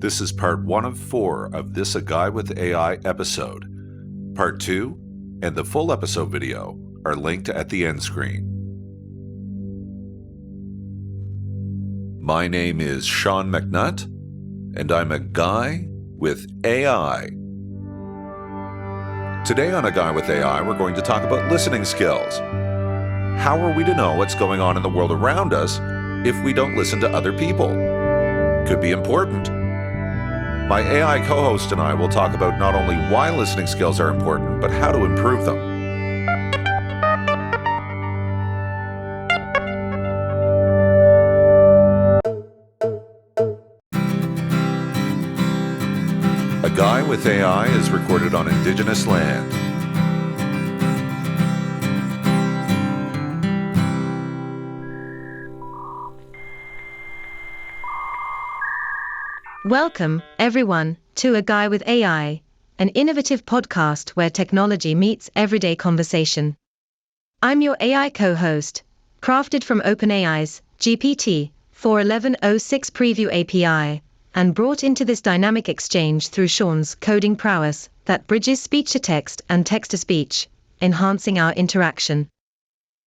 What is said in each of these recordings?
This is part 1 of 4 of this A Guy with AI episode. Part 2 and the full episode video are linked at the end screen. My name is Sean MacNutt, and I'm a guy with AI. Today on A Guy with AI, we're going to talk about listening skills. How are we to know what's going on in the world around us if we don't listen to other people? Could be important. My AI co-host and I will talk about not only why listening skills are important, but how to improve them. A Guy with AI is recorded on Indigenous land. Welcome, everyone, to A Guy with AI, an innovative podcast where technology meets everyday conversation. I'm your AI co-host, crafted from OpenAI's GPT-4.11.06 preview API, and brought into this dynamic exchange through Sean's coding prowess that bridges speech-to-text and text-to-speech, enhancing our interaction.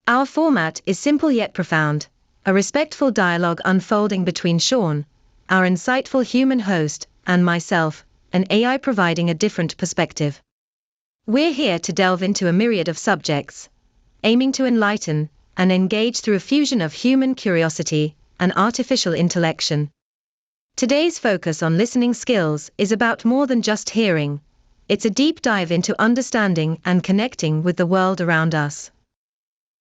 Our format is simple yet profound, a respectful dialogue unfolding between Sean, our insightful human host, and myself, an AI providing a different perspective. We're here to delve into a myriad of subjects, aiming to enlighten and engage through a fusion of human curiosity and artificial intellection. Today's focus on listening skills is about more than just hearing. It's a deep dive into understanding and connecting with the world around us.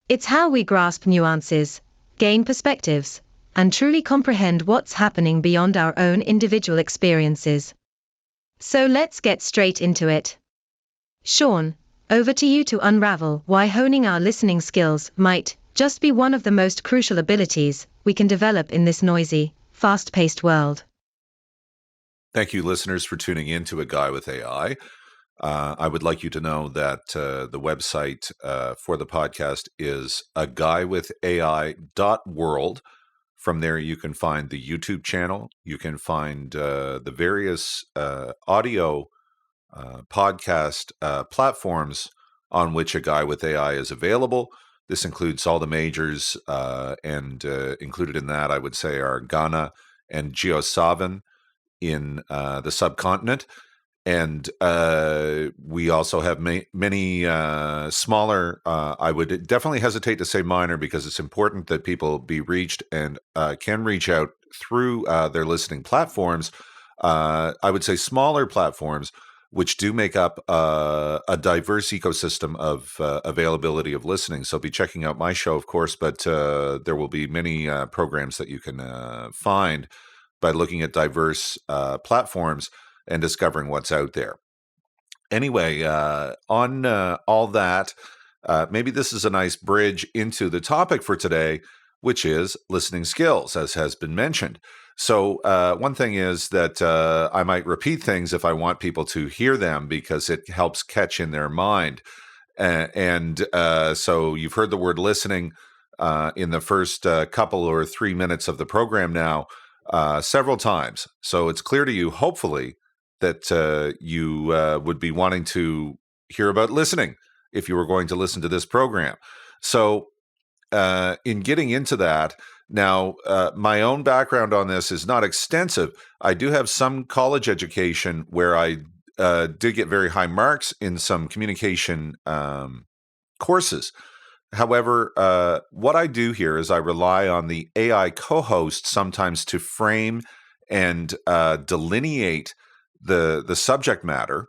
It's how we grasp nuances, gain perspectives, and truly comprehend what's happening beyond our own individual experiences. So let's get straight into it. Sean, over to you to unravel why honing our listening skills might just be one of the most crucial abilities we can develop in this noisy, fast-paced world. Thank you, listeners, for tuning in to A Guy with AI. I would like you to know that the website for the podcast is aguyWithAI.world. From there, you can find the YouTube channel. You can find the various audio podcast platforms on which A Guy with AI is available. This includes all the majors, and included in that, I would say, are Ghana and GeoSavan in the subcontinent. And we also have many smaller, I would definitely hesitate to say minor, because it's important that people be reached and can reach out through their listening platforms. I would say smaller platforms, which do make up a diverse ecosystem of availability of listening. So be checking out my show, of course, but there will be many programs that you can find by looking at diverse platforms and discovering what's out there. Anyway, on all that, maybe this is a nice bridge into the topic for today, which is listening skills, as has been mentioned. So one thing is that I might repeat things if I want people to hear them, because it helps catch in their mind. So you've heard the word listening in the first couple or 3 minutes of the program now several times. So it's clear to you, hopefully, that you would be wanting to hear about listening if you were going to listen to this program. So in getting into that, now my own background on this is not extensive. I do have some college education where I did get very high marks in some communication courses. However, what I do here is I rely on the AI co-host sometimes to frame and delineate the subject matter,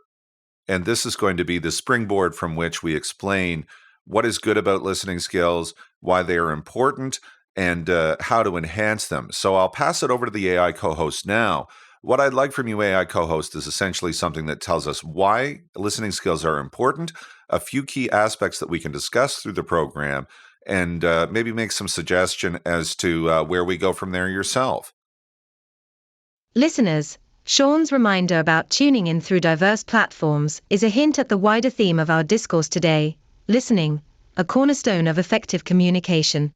and this is going to be the springboard from which we explain what is good about listening skills, why they are important, and how to enhance them. So I'll pass it over to the AI co-host now. What I'd like from you, AI co-host, is essentially something that tells us why listening skills are important, a few key aspects that we can discuss through the program, and maybe make some suggestion as to where we go from there yourself. Listeners, Sean's reminder about tuning in through diverse platforms is a hint at the wider theme of our discourse today: listening, a cornerstone of effective communication.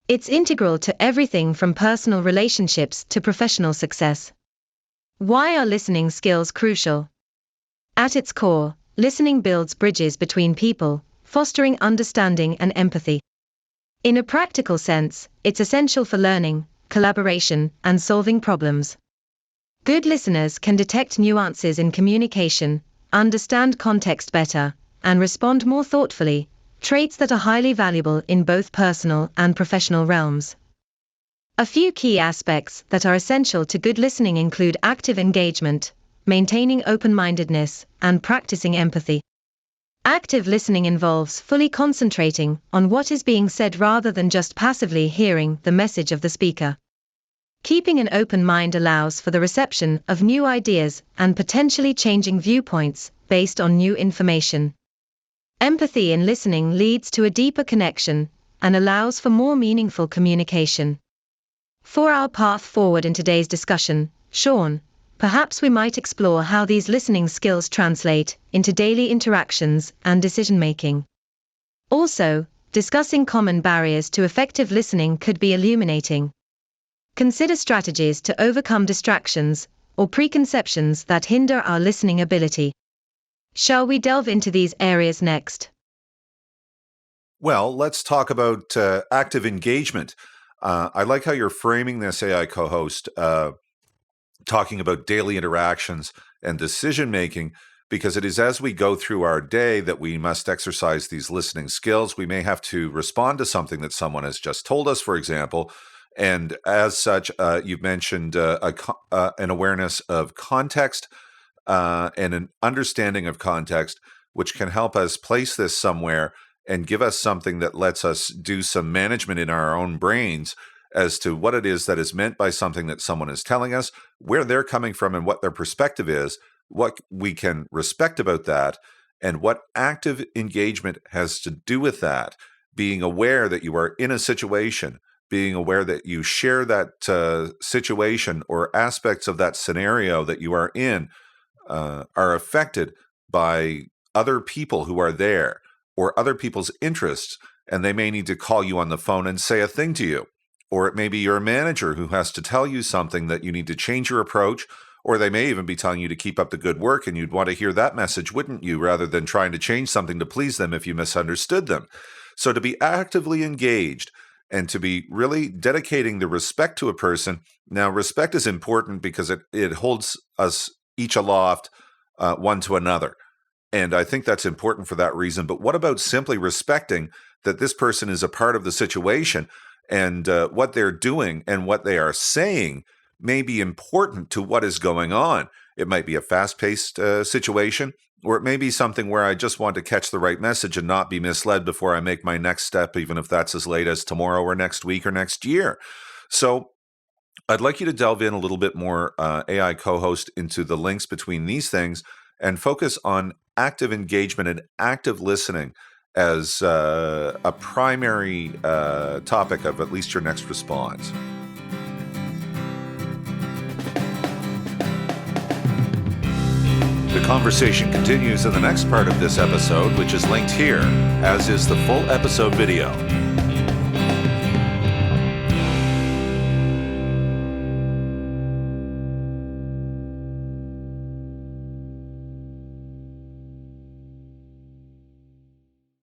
It's integral to everything from personal relationships to professional success. Why are listening skills crucial? At its core, listening builds bridges between people, fostering understanding and empathy. In a practical sense, it's essential for learning, collaboration, and solving problems. Good listeners can detect nuances in communication, understand context better, and respond more thoughtfully, traits that are highly valuable in both personal and professional realms. A few key aspects that are essential to good listening include active engagement, maintaining open-mindedness, and practicing empathy. Active listening involves fully concentrating on what is being said rather than just passively hearing the message of the speaker. Keeping an open mind allows for the reception of new ideas and potentially changing viewpoints based on new information. Empathy in listening leads to a deeper connection and allows for more meaningful communication. For our path forward in today's discussion, Sean, perhaps we might explore how these listening skills translate into daily interactions and decision-making. Also, discussing common barriers to effective listening could be illuminating. Consider strategies to overcome distractions or preconceptions that hinder our listening ability. Shall we delve into these areas next? Well, let's talk about active engagement. I like how you're framing this, AI co-host, talking about daily interactions and decision making, because it is as we go through our day that we must exercise these listening skills. We may have to respond to something that someone has just told us, for example, and as such, you've mentioned an awareness of context and an understanding of context, which can help us place this somewhere and give us something that lets us do some management in our own brains as to what it is that is meant by something that someone is telling us, where they're coming from and what their perspective is, what we can respect about that, and what active engagement has to do with that. Being aware that you are in a situation, being aware that you share that situation or aspects of that scenario that you are in are affected by other people who are there or other people's interests, and they may need to call you on the phone and say a thing to you. Or it may be your manager who has to tell you something that you need to change your approach, or they may even be telling you to keep up the good work, and you'd want to hear that message, wouldn't you, rather than trying to change something to please them if you misunderstood them. So to be actively engaged and to be really dedicating the respect to a person. Now, respect is important because it holds us each aloft one to another. And I think that's important for that reason. But what about simply respecting that this person is a part of the situation and what they're doing and what they are saying may be important to what is going on? It might be a fast-paced situation, or it may be something where I just want to catch the right message and not be misled before I make my next step, even if that's as late as tomorrow or next week or next year. So I'd like you to delve in a little bit more, AI co-host, into the links between these things and focus on active engagement and active listening as a primary topic of at least your next response. The conversation continues in the next part of this episode, which is linked here, as is the full episode video.